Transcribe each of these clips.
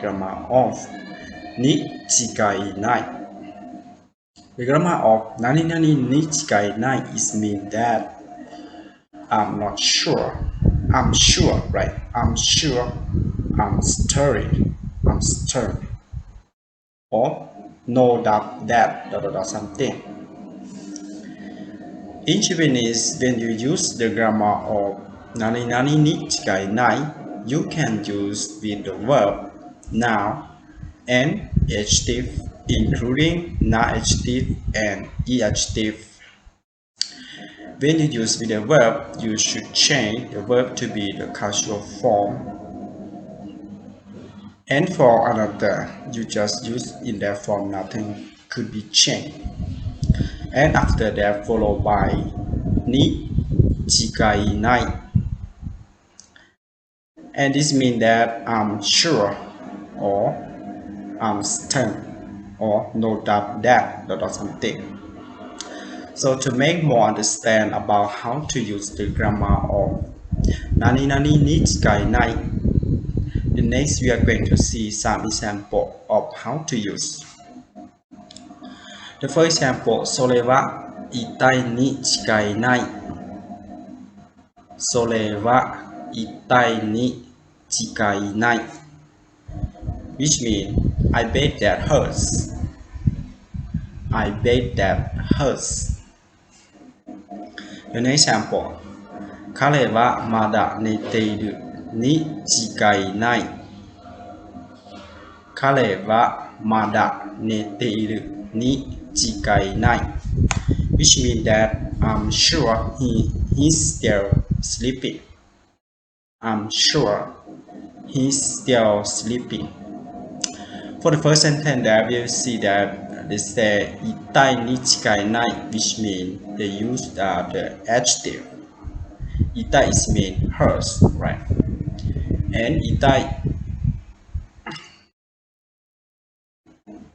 grammar of nichigainai. The grammar of nani nichigainai is mean that I'm not sure. I'm sure, right? I'm sure. I'm stirred. I'm stirred. Or no doubt that something. In Japanese, when you use the grammar of nani nichigainai, you can use with the verb noun and adjective, including non-adjective and adjective. When you use with a verb, you should change the verb to be the casual form. And for another, you just use in that form, nothing could be changed. And after that, followed by nichigainai. And this means that I'm sure, or I'm certain, or no doubt that something. So to make more understand about how to use the grammar of nani nichigainai, the next we are going to see some example of how to use. The first example, sore wa itai ni chigainai. Sore wa itai ni chigainai, which means I bet that hurts. I bet that hurts. The next example, 彼はまだ寝ているに違いない。彼はまだ寝ているに違いない。Which means that I'm sure he's still sleeping. I'm sure he's still sleeping. For the first sentence, there we'll see that they say itai ni chigainai, which means they use the adjective. Itai is mean hurts, right? And itai.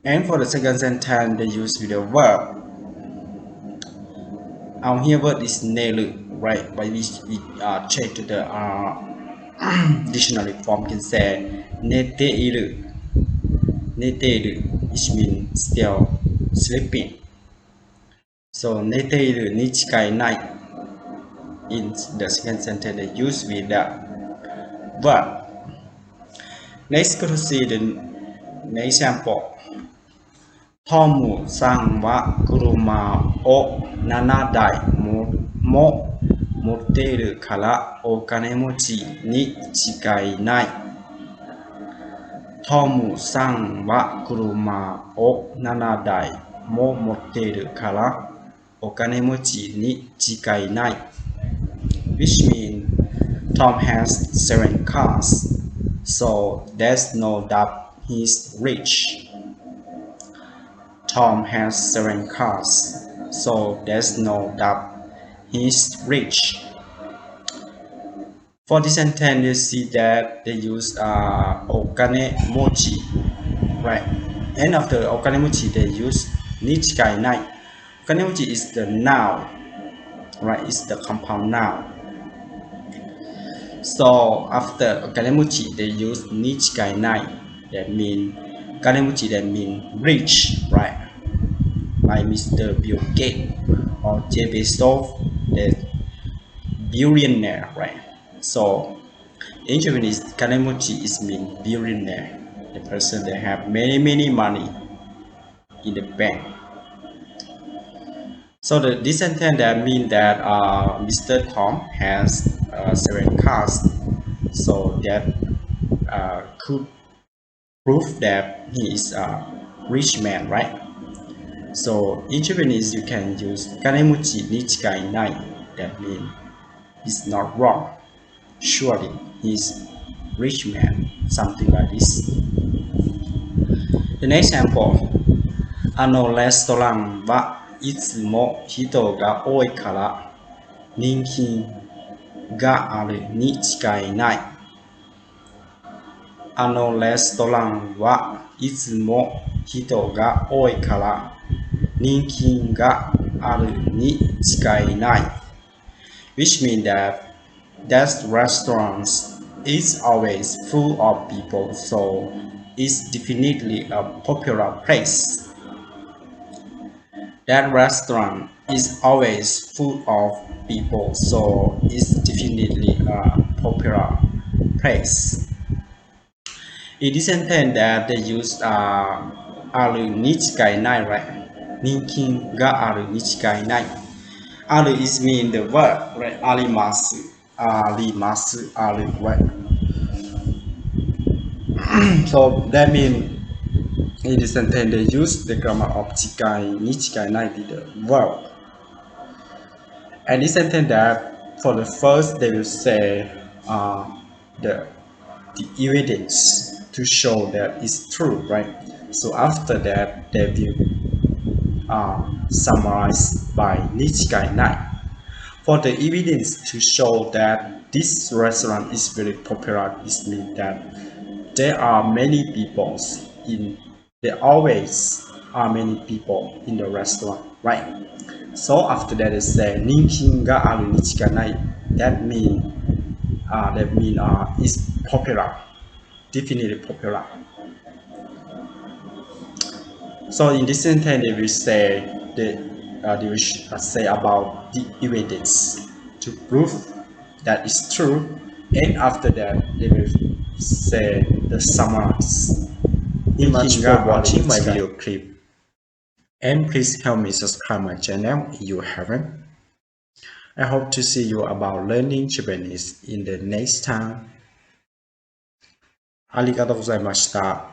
And for the second sentence, they use with the verb. Our here word is neru, right? By which we change to the dictionary form, can say neteiru. Neteiru, which means still sleeping. So neteiru ni chigainai in the second sentence they use with the verb. Next, go to see the next example. トムさんは車を7台も持っているからお金持ちに違いない。トムさんは車を7台も持っているからお金持ちに違いない。Which means Tom has 7 cars, so there's no doubt he's rich. Tom has 7 cars, so there's no doubt he's rich. For this sentence, you see that they use okane mochi, right? And after okane mochi, they use nichigainai. Okane mochi is the noun, right? It's the compound noun. So after okanemuchi, they use nichigainai. That mean okanemuchi. That mean rich, right? Like Mr. Bill Gates or Jeff Bezos, the billionaire, right? So in Japanese, kanemuchi is mean billionaire, the person that have many money in the bank. So this sentence that mean that Mr. Tom has 7 cars, so that could prove that he is a rich man, right? So in Japanese you can use kanemuchi nichigainai. That means it's not wrong. Surely he's rich man, something like this. The next example, あのレストランはいつも人が多いから人気があるに違いない。あのレストランはいつも人が多いから人気があるに違いない。Which means that restaurants is always full of people, so is definitely a popular place. That restaurant is always full of people, so it's definitely a popular place. It is intended that they use aru nichigainai, right? Ninkin ga aru nichigainai. Aru is mean the word, right? Arimasu, arimasu, aru, right? So that means it is intended to use the grammar of chigai, nichigainai, the verb. And it's intended that for the first they will say the the evidence to show that it's true, right? So after that they will summarize by nichigainai. For the evidence to show that this restaurant is very popular, it means that there are many people in there always are many people in the restaurant, right? So after that is say ninkin ga aru nichiganai. That mean is popular, definitely popular. So in this sentence they will say they will say about the evidence to prove that it's true, and after that they will say the summarize. Thank you much for watching my video clip, and please help me subscribe my channel if you haven't. I hope to see you about learning Japanese in the next time. ありがとうございました。